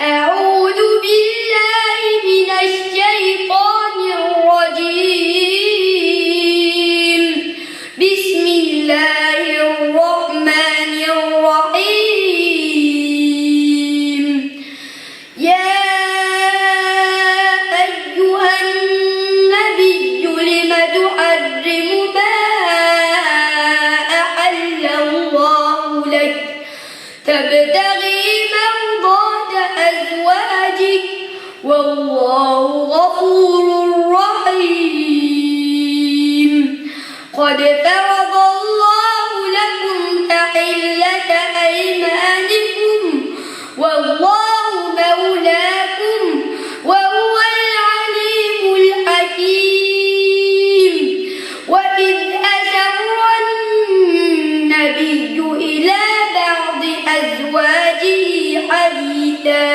أعوذ بالله من الشيطان الرجيم. بسم الله الرحمن الرحيم. يا أيها النبي لم تحرم ما أحل الله لك تبتغي مرضات أزواجك والله غفور رحيم. قد فرض الله لكم تحلة أيمانكم والله مولاكم وهو العليم الحكيم. وإذ أسر النبي إلى بعض أزواجه حديثا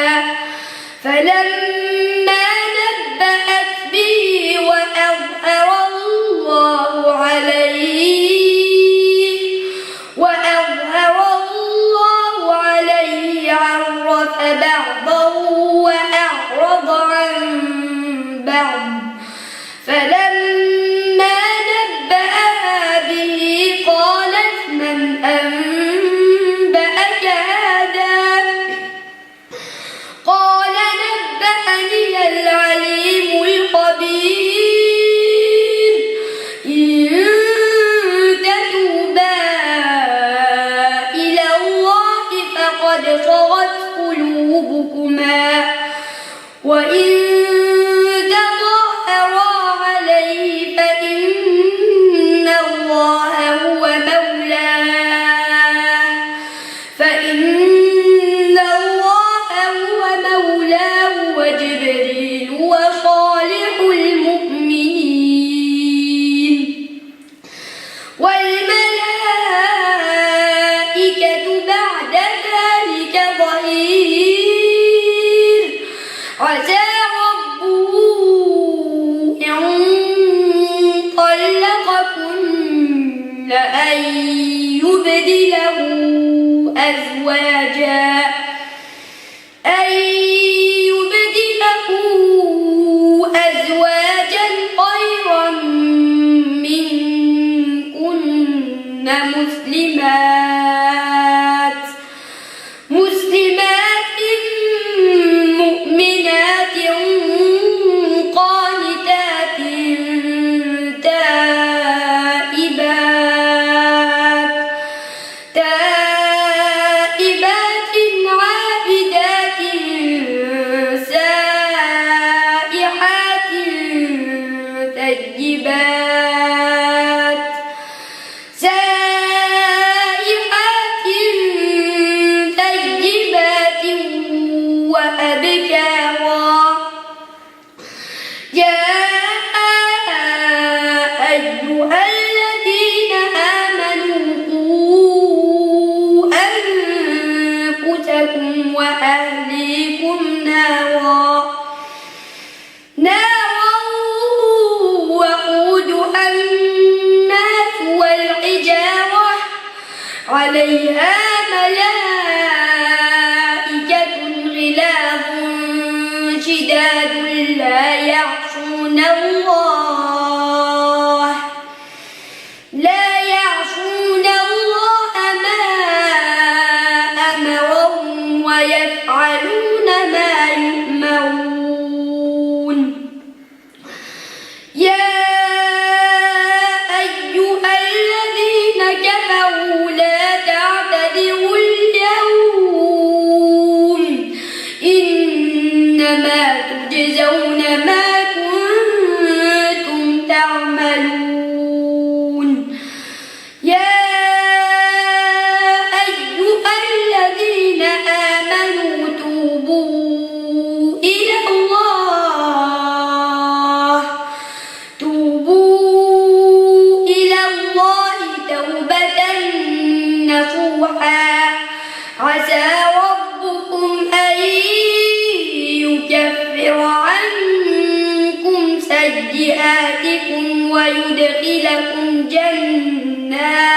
فلما نبأت به وأظهر الله عليه عرف بعضه وأعرض عن بعض. فلما نبأها به قالت من أنبأك هذا؟ قال نبأني العليم الخبير. إن تتوبا إلى الله فقد صغت قلوبكما وإن تظاهرا عليه فإن الله هو مولاه وجبريل وصالح المؤمنين والملائكة بعد ذلك ظهير. عسى ربه إن طلقكن أن يبدله أزواجا خيرا منكن مسلمات مؤمنات قانتات تائبات عابدات سائحات طيبات وأبكارا. يا أيها الذين آمنوا قوا أنفسكم وأهليكم نارا وقودها الناس والحجارة عليها ملائكة غلاظ شداد لا يعصون الله ما أمرهم ويفعلون ما يؤمرون. يا أيها الذين كفروا لا تعتذروا اليوم إنما تجزون ما كنتم تعملون. يا أيها الذين آمنوا توبوا إلى الله توبة نصوحا. عسى ربكم أن يكفر عنكم سيئاتكم ويدخلكم جنات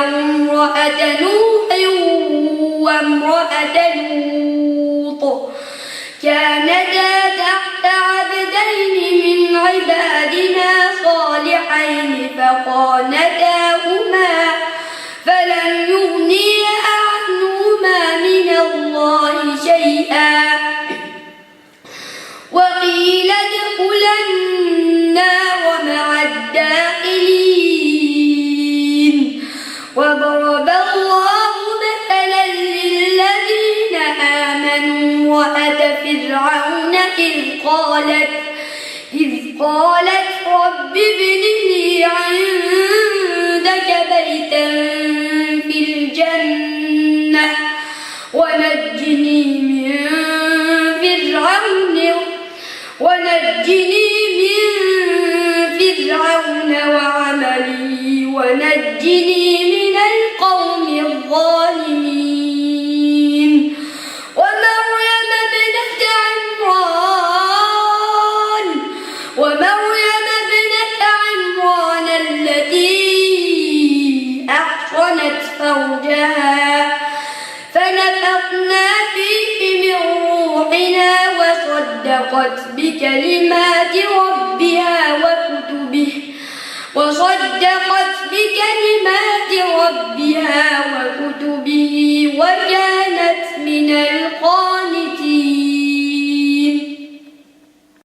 وامرأة نوح وامرأة لوط كانتا تحت عبدين من عبادنا صالحين فخانتاهما فلم يغنيا عنهما من الله شيئا وقيل ادخلا النار مع الداخلين وضرب الله مثلا للذين آمنوا امرأة فرعون إذ قالت رب ابن لي عندك بيتا في الجنة ونجني من فرعون وعمله ونجني من القوم الظالمين ومريم ابنة عمران التي أحصنت فرجها فنفخنا فيه من روحنا وصدقت بكلمات ربها وكتبه وكانت من القانتين